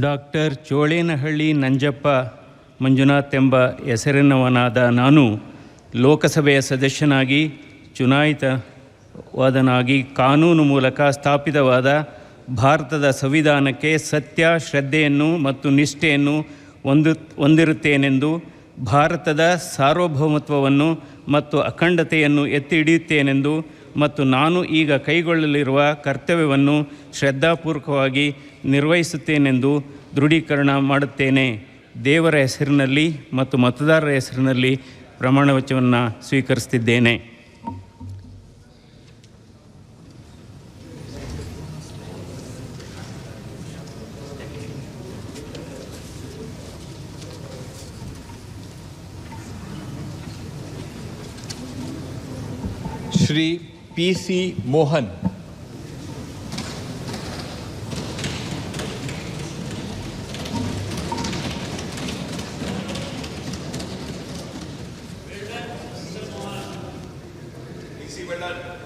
Doctor Cholenahalli Nanjappa Manjunath ಎಂಬ ಹೆಸರಿನವನಾದ ನಾನು ಲೋಕಸಭೆಯ ಸದಸ್ಯನಾಗಿ ಚುನಾಯಿತವಾದನಾಗಿ ಕಾನೂನು ಮೂಲಕ ಸ್ಥಾಪಿತವಾದ ಭಾರತದ ಸಂವಿಧಾನಕ್ಕೆ ಸತ್ಯ, ಶ್ರದ್ಧೆಯನ್ನು ಮತ್ತು ನಿಷ್ಠೆಯನ್ನು ಹೊಂದಿರುತ್ತೇನೆಂದು, ಭಾರತದ ಸಾರ್ವಭೌಮತ್ವವನ್ನು ಮತ್ತು ಅಖಂಡತೆಯನ್ನು ಎತ್ತಿ ಹಿಡಿಯುತ್ತೇನೆಂದು ಮತ್ತು ನಾನು ಈಗ ಕೈಗೊಳ್ಳಲಿರುವ ಕರ್ತವ್ಯವನ್ನು ಶ್ರದ್ಧಾಪೂರ್ವಕವಾಗಿ ನಿರ್ವಹಿಸುತ್ತೇನೆಂದು ದೃಢೀಕರಣ ಮಾಡುತ್ತೇನೆ. ದೇವರ ಹೆಸರಿನಲ್ಲಿ ಮತ್ತು ಮತದಾರರ ಹೆಸರಿನಲ್ಲಿ ಪ್ರಮಾಣವಚನವನ್ನು ಸ್ವೀಕರಿಸುತ್ತಿದ್ದೇನೆ. Shri PC. Mohan. Well done.